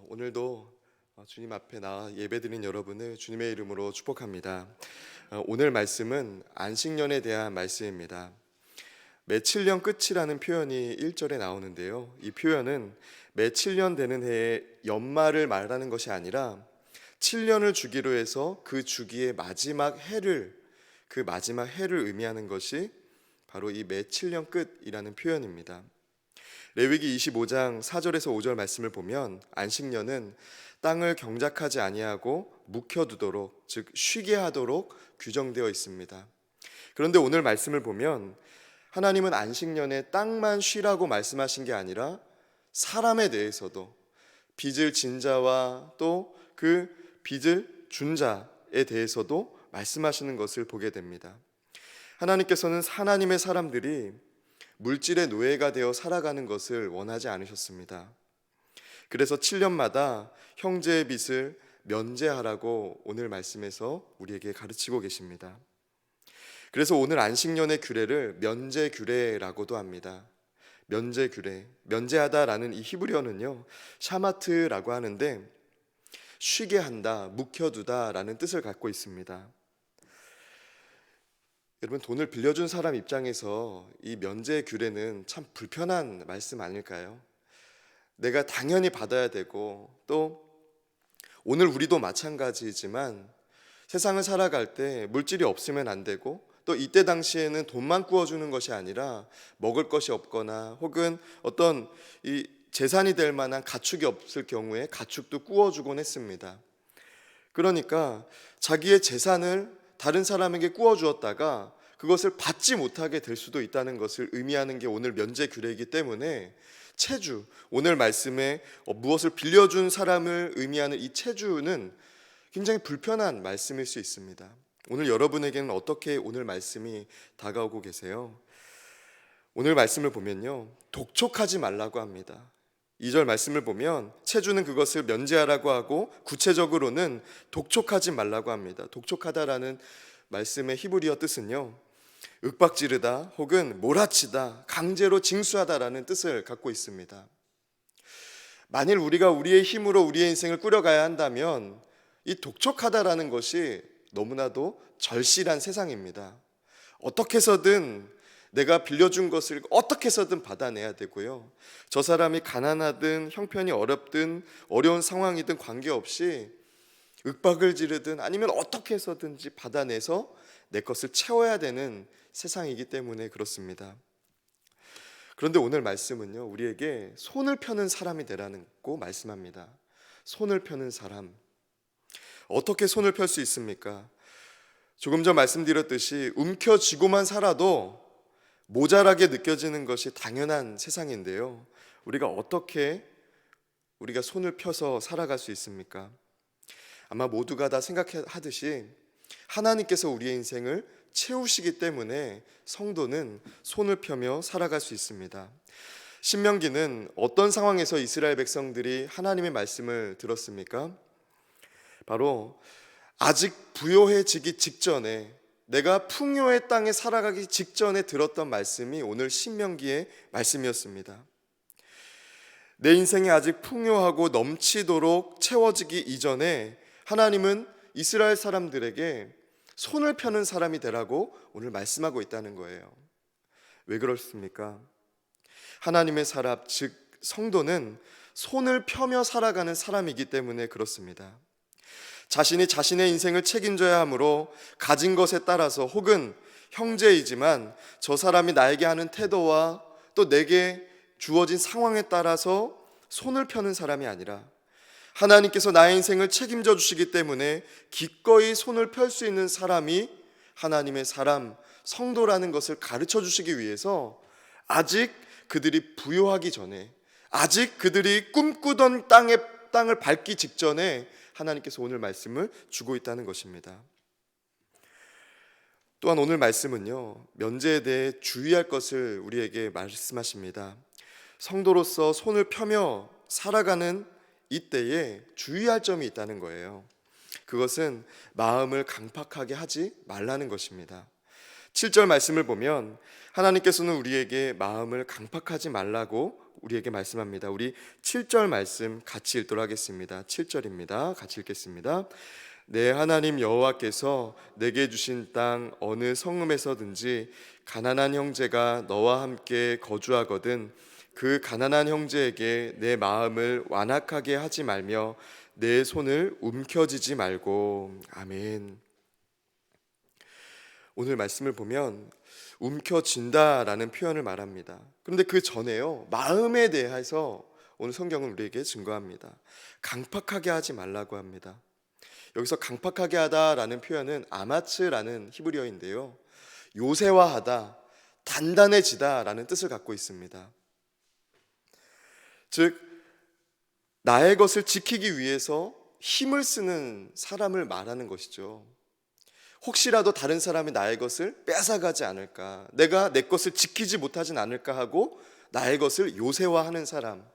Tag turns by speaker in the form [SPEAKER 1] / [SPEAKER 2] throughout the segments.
[SPEAKER 1] 오늘도 주님 앞에 나와 예배드린 여러분을 주님의 이름으로 축복합니다. 오늘 말씀은 안식년에 대한 말씀입니다. 매 7년 끝이라는 표현이 1절에 나오는데요. 이 표현은 매 7년 되는 해의 연말을 말하는 것이 아니라 7년을 주기로 해서 그 주기의 마지막 해를 의미하는 것이 바로 이 매 7년 끝이라는 표현입니다. 레위기 25장 4절에서 5절 말씀을 보면 안식년은 땅을 경작하지 아니하고 묵혀두도록, 즉 쉬게 하도록 규정되어 있습니다. 그런데 오늘 말씀을 보면 하나님은 안식년에 땅만 쉬라고 말씀하신 게 아니라 사람에 대해서도 빚을 진 자와 또 그 빚을 준 자에 대해서도 말씀하시는 것을 보게 됩니다. 하나님께서는 하나님의 사람들이 물질의 노예가 되어 살아가는 것을 원하지 않으셨습니다. 그래서 7년마다 형제의 빚을 면제하라고 오늘 말씀에서 우리에게 가르치고 계십니다. 그래서 오늘 안식년의 규례를 면제규례라고도 합니다. 면제규례, 면제하다라는 이 히브리어는요, 샤마트라고 하는데 쉬게 한다, 묵혀두다라는 뜻을 갖고 있습니다. 여러분, 돈을 빌려준 사람 입장에서 이 면제 규례는 참 불편한 말씀 아닐까요? 내가 당연히 받아야 되고, 또 오늘 우리도 마찬가지지만 세상을 살아갈 때 물질이 없으면 안 되고, 또 이때 당시에는 돈만 구워주는 것이 아니라 먹을 것이 없거나 혹은 어떤 이 재산이 될 만한 가축이 없을 경우에 가축도 구워주곤 했습니다. 그러니까 자기의 재산을 다른 사람에게 구워주었다가 그것을 받지 못하게 될 수도 있다는 것을 의미하는 게 오늘 면제 규례이기 때문에 체주, 오늘 말씀에 무엇을 빌려준 사람을 의미하는 이 체주는 굉장히 불편한 말씀일 수 있습니다. 오늘 여러분에게는 어떻게 오늘 말씀이 다가오고 계세요? 오늘 말씀을 보면요, 독촉하지 말라고 합니다. 2절 말씀을 보면 체주는 그것을 면제하라고 하고 구체적으로는 독촉하지 말라고 합니다. 독촉하다라는 말씀의 히브리어 뜻은요, 윽박지르다 혹은 몰아치다, 강제로 징수하다라는 뜻을 갖고 있습니다. 만일 우리가 우리의 힘으로 우리의 인생을 꾸려가야 한다면 이 독촉하다라는 것이 너무나도 절실한 세상입니다. 어떻게 해서든 내가 빌려준 것을 어떻게 해서든 받아내야 되고요, 저 사람이 가난하든 형편이 어렵든 어려운 상황이든 관계없이 윽박을 지르든 아니면 어떻게 해서든지 받아내서 내 것을 채워야 되는 세상이기 때문에 그렇습니다. 그런데 오늘 말씀은요, 우리에게 손을 펴는 사람이 되라고 말씀합니다. 손을 펴는 사람. 어떻게 손을 펼 수 있습니까? 조금 전 말씀드렸듯이 움켜쥐고만 살아도 모자라게 느껴지는 것이 당연한 세상인데요, 우리가 손을 펴서 살아갈 수 있습니까? 아마 모두가 다 생각하듯이 하나님께서 우리의 인생을 채우시기 때문에 성도는 손을 펴며 살아갈 수 있습니다. 신명기는 어떤 상황에서 이스라엘 백성들이 하나님의 말씀을 들었습니까? 바로 아직 부요해지기 직전에, 내가 풍요의 땅에 살아가기 직전에 들었던 말씀이 오늘 신명기의 말씀이었습니다. 내 인생이 아직 풍요하고 넘치도록 채워지기 이전에 하나님은 이스라엘 사람들에게 손을 펴는 사람이 되라고 오늘 말씀하고 있다는 거예요. 왜 그렇습니까? 하나님의 사람, 즉 성도는 손을 펴며 살아가는 사람이기 때문에 그렇습니다. 자신이 자신의 인생을 책임져야 하므로 가진 것에 따라서, 혹은 형제이지만 저 사람이 나에게 하는 태도와 또 내게 주어진 상황에 따라서 손을 펴는 사람이 아니라 하나님께서 나의 인생을 책임져 주시기 때문에 기꺼이 손을 펼 수 있는 사람이 하나님의 사람, 성도라는 것을 가르쳐 주시기 위해서 아직 그들이 부요하기 전에, 아직 그들이 꿈꾸던 땅을 밟기 직전에 하나님께서 오늘 말씀을 주고 있다는 것입니다. 또한 오늘 말씀은요, 면제에 대해 주의할 것을 우리에게 말씀하십니다. 성도로서 손을 펴며 살아가는 이때에 주의할 점이 있다는 거예요. 그것은 마음을 강팍하게 하지 말라는 것입니다. 7절 말씀을 보면 하나님께서는 우리에게 마음을 강팍하지 말라고 우리에게 말씀합니다. 우리 7절 말씀 같이 읽도록 하겠습니다. 7절입니다. 같이 읽겠습니다. 내 하나님 여호와께서 내게 주신 땅 어느 성읍에서든지 가난한 형제가 너와 함께 거주하거든 그 가난한 형제에게 내 마음을 완악하게 하지 말며 내 손을 움켜쥐지 말고. 아멘. 오늘 말씀을 보면 움켜쥔다라는 표현을 말합니다. 그런데 그 전에요, 마음에 대해서 오늘 성경은 우리에게 증거합니다. 강팍하게 하지 말라고 합니다. 여기서 강팍하게 하다라는 표현은 아마츠라는 히브리어인데요, 요새화하다, 단단해지다라는 뜻을 갖고 있습니다. 즉 나의 것을 지키기 위해서 힘을 쓰는 사람을 말하는 것이죠. 혹시라도 다른 사람이 나의 것을 뺏어가지 않을까, 내가 내 것을 지키지 못하진 않을까 하고 나의 것을 요새화하는 사람,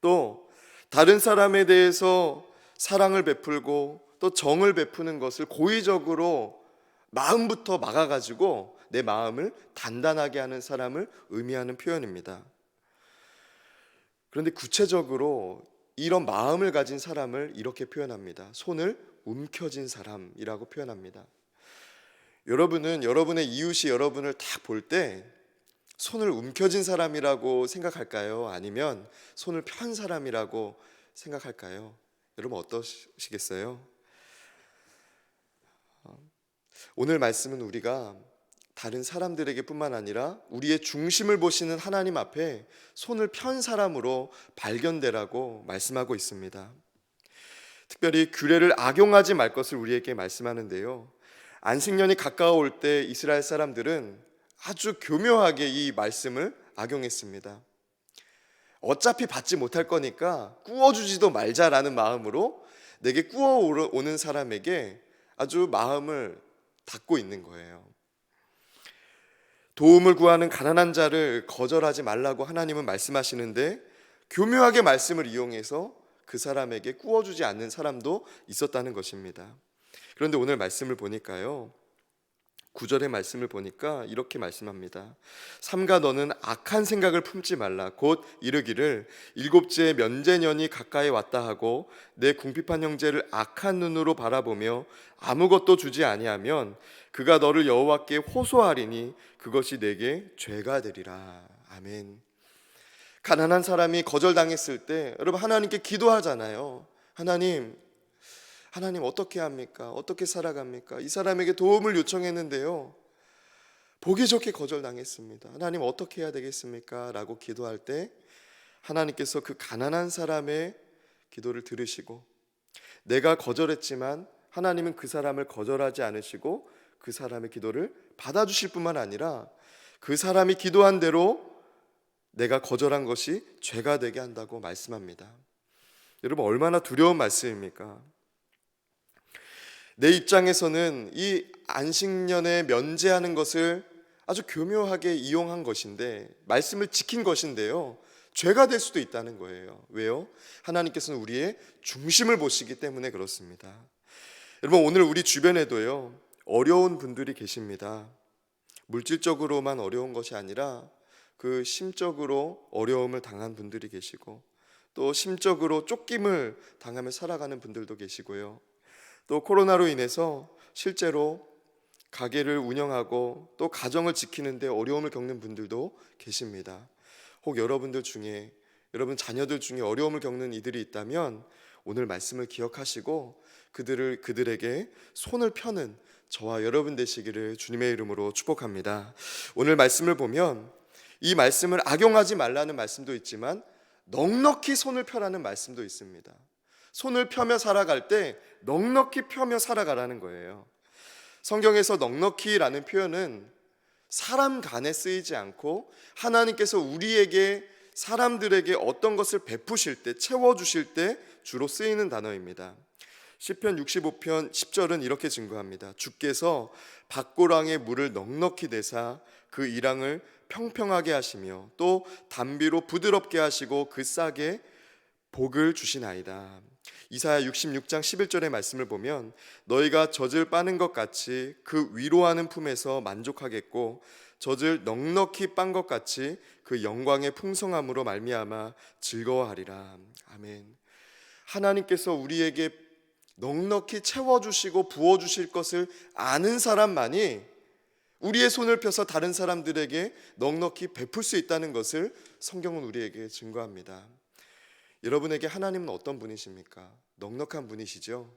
[SPEAKER 1] 또 다른 사람에 대해서 사랑을 베풀고 또 정을 베푸는 것을 고의적으로 마음부터 막아가지고 내 마음을 단단하게 하는 사람을 의미하는 표현입니다. 그런데 구체적으로 이런 마음을 가진 사람을 이렇게 표현합니다. 손을 움켜쥔 사람이라고 표현합니다. 여러분은 여러분의 이웃이 여러분을 딱 볼 때 손을 움켜쥔 사람이라고 생각할까요? 아니면 손을 편 사람이라고 생각할까요? 여러분 어떠시겠어요? 오늘 말씀은 우리가 다른 사람들에게 뿐만 아니라 우리의 중심을 보시는 하나님 앞에 손을 편 사람으로 발견되라고 말씀하고 있습니다. 특별히 규례를 악용하지 말 것을 우리에게 말씀하는데요, 안식년이 가까워올 때 이스라엘 사람들은 아주 교묘하게 이 말씀을 악용했습니다. 어차피 받지 못할 거니까 꾸어주지도 말자라는 마음으로 내게 꾸어오는 사람에게 아주 마음을 닫고 있는 거예요. 도움을 구하는 가난한 자를 거절하지 말라고 하나님은 말씀하시는데 교묘하게 말씀을 이용해서 그 사람에게 꾸어주지 않는 사람도 있었다는 것입니다. 그런데 오늘 말씀을 보니까요, 9절의 말씀을 보니까 이렇게 말씀합니다. 삼가 너는 악한 생각을 품지 말라. 곧 이르기를 일곱째 면제년이 가까이 왔다 하고 내 궁핍한 형제를 악한 눈으로 바라보며 아무것도 주지 아니하면 그가 너를 여호와께 호소하리니 그것이 내게 죄가 되리라. 아멘. 가난한 사람이 거절당했을 때 여러분 하나님께 기도하잖아요. 하나님 어떻게 합니까? 어떻게 살아갑니까? 이 사람에게 도움을 요청했는데요, 보기 좋게 거절당했습니다. 하나님 어떻게 해야 되겠습니까? 라고 기도할 때 하나님께서 그 가난한 사람의 기도를 들으시고, 내가 거절했지만 하나님은 그 사람을 거절하지 않으시고 그 사람의 기도를 받아주실 뿐만 아니라 그 사람이 기도한 대로 내가 거절한 것이 죄가 되게 한다고 말씀합니다. 여러분 얼마나 두려운 말씀입니까? 내 입장에서는 이 안식년에 면제하는 것을 아주 교묘하게 이용한 것인데, 말씀을 지킨 것인데요, 죄가 될 수도 있다는 거예요. 왜요? 하나님께서는 우리의 중심을 보시기 때문에 그렇습니다. 여러분 오늘 우리 주변에도요 어려운 분들이 계십니다. 물질적으로만 어려운 것이 아니라 그 심적으로 어려움을 당한 분들이 계시고, 또 심적으로 쫓김을 당하며 살아가는 분들도 계시고요, 또 코로나로 인해서 실제로 가게를 운영하고 또 가정을 지키는데 어려움을 겪는 분들도 계십니다. 혹 여러분들 중에, 여러분 자녀들 중에 어려움을 겪는 이들이 있다면 오늘 말씀을 기억하시고 그들에게 손을 펴는 저와 여러분 되시기를 주님의 이름으로 축복합니다. 오늘 말씀을 보면 이 말씀을 악용하지 말라는 말씀도 있지만 넉넉히 손을 펴라는 말씀도 있습니다. 손을 펴며 살아갈 때 넉넉히 펴며 살아가라는 거예요. 성경에서 넉넉히라는 표현은 사람 간에 쓰이지 않고 하나님께서 우리에게, 사람들에게 어떤 것을 베푸실 때, 채워주실 때 주로 쓰이는 단어입니다. 시편 65편 10절은 이렇게 증거합니다. 주께서 밭고랑에 물을 넉넉히 내사 그 이랑을 평평하게 하시며 또 담비로 부드럽게 하시고 그 싹에 복을 주시나이다. 이사야 66장 11절의 말씀을 보면 너희가 젖을 빠는 것 같이 그 위로하는 품에서 만족하겠고 젖을 넉넉히 빤 것 같이 그 영광의 풍성함으로 말미암아 즐거워하리라. 아멘. 하나님께서 우리에게 넉넉히 채워주시고 부어주실 것을 아는 사람만이 우리의 손을 펴서 다른 사람들에게 넉넉히 베풀 수 있다는 것을 성경은 우리에게 증거합니다. 여러분에게 하나님은 어떤 분이십니까? 넉넉한 분이시죠?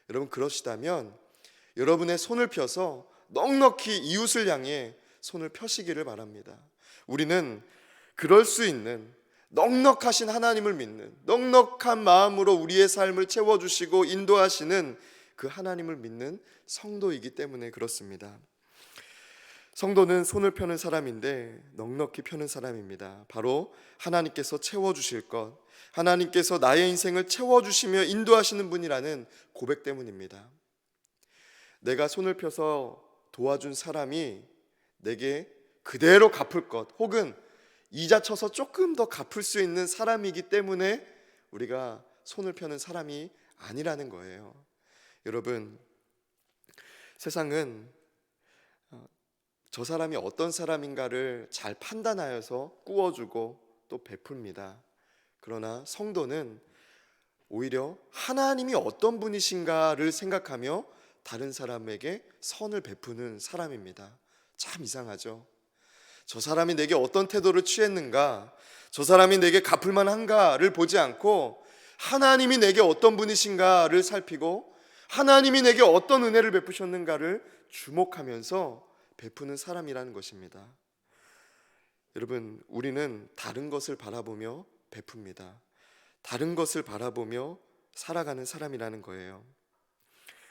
[SPEAKER 1] 여러분 그러시다면 여러분의 손을 펴서 넉넉히 이웃을 향해 손을 펴시기를 바랍니다. 우리는 그럴 수 있는 넉넉하신 하나님을 믿는, 넉넉한 마음으로 우리의 삶을 채워주시고 인도하시는 그 하나님을 믿는 성도이기 때문에 그렇습니다. 성도는 손을 펴는 사람인데 넉넉히 펴는 사람입니다. 바로 하나님께서 채워주실 것, 하나님께서 나의 인생을 채워주시며 인도하시는 분이라는 고백 때문입니다. 내가 손을 펴서 도와준 사람이 내게 그대로 갚을 것, 혹은 이자 쳐서 조금 더 갚을 수 있는 사람이기 때문에 우리가 손을 펴는 사람이 아니라는 거예요. 여러분, 세상은 저 사람이 어떤 사람인가를 잘 판단하여서 꾸어주고 또 베풉니다. 그러나 성도는 오히려 하나님이 어떤 분이신가를 생각하며 다른 사람에게 선을 베푸는 사람입니다. 참 이상하죠? 저 사람이 내게 어떤 태도를 취했는가, 저 사람이 내게 갚을 만한가를 보지 않고 하나님이 내게 어떤 분이신가를 살피고 하나님이 내게 어떤 은혜를 베푸셨는가를 주목하면서 베푸는 사람이라는 것입니다. 여러분, 우리는 다른 것을 바라보며 베풉니다. 다른 것을 바라보며 살아가는 사람이라는 거예요.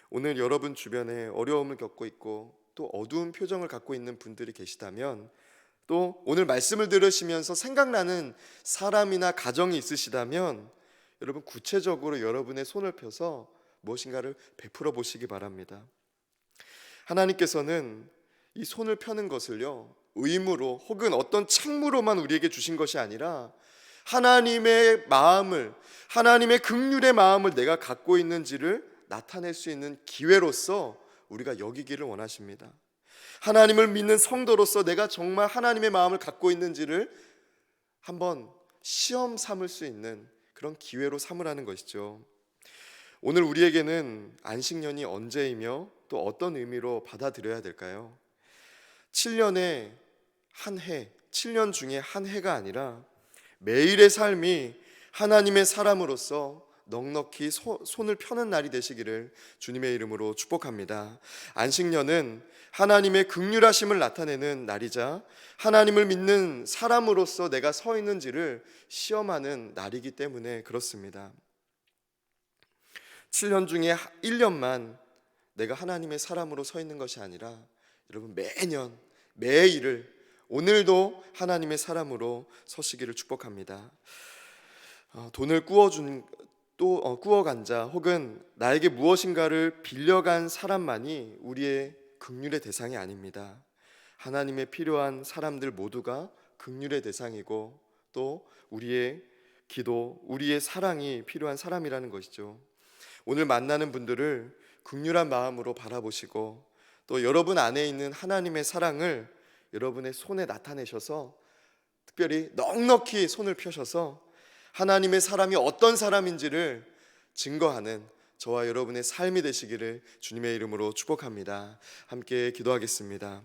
[SPEAKER 1] 오늘 여러분 주변에 어려움을 겪고 있고 또 어두운 표정을 갖고 있는 분들이 계시다면, 또 오늘 말씀을 들으시면서 생각나는 사람이나 가정이 있으시다면 여러분 구체적으로 여러분의 손을 펴서 무엇인가를 베풀어 보시기 바랍니다. 하나님께서는 이 손을 펴는 것을요, 의무로 혹은 어떤 책무로만 우리에게 주신 것이 아니라 하나님의 마음을, 하나님의 긍휼의 마음을 내가 갖고 있는지를 나타낼 수 있는 기회로서 우리가 여기기를 원하십니다. 하나님을 믿는 성도로서 내가 정말 하나님의 마음을 갖고 있는지를 한번 시험 삼을 수 있는 그런 기회로 삼으라는 것이죠. 오늘 우리에게는 안식년이 언제이며 또 어떤 의미로 받아들여야 될까요? 7년에 한 해, 7년 중에 한 해가 아니라 매일의 삶이 하나님의 사람으로서 넉넉히 손을 펴는 날이 되시기를 주님의 이름으로 축복합니다. 안식년은 하나님의 긍휼하심을 나타내는 날이자 하나님을 믿는 사람으로서 내가 서 있는지를 시험하는 날이기 때문에 그렇습니다. 7년 중에 1년만 내가 하나님의 사람으로 서 있는 것이 아니라 여러분 매년 매일을 오늘도 하나님의 사람으로 서시기를 축복합니다. 돈을 꾸어간 자 혹은 나에게 무엇인가를 빌려간 사람만이 우리의 긍휼의 대상이 아닙니다. 하나님의 필요한 사람들 모두가 긍휼의 대상이고 또 우리의 기도, 우리의 사랑이 필요한 사람이라는 것이죠. 오늘 만나는 분들을 긍휼한 마음으로 바라보시고 또 여러분 안에 있는 하나님의 사랑을 여러분의 손에 나타내셔서 특별히 넉넉히 손을 펴셔서 하나님의 사람이 어떤 사람인지를 증거하는 저와 여러분의 삶이 되시기를 주님의 이름으로 축복합니다. 함께 기도하겠습니다.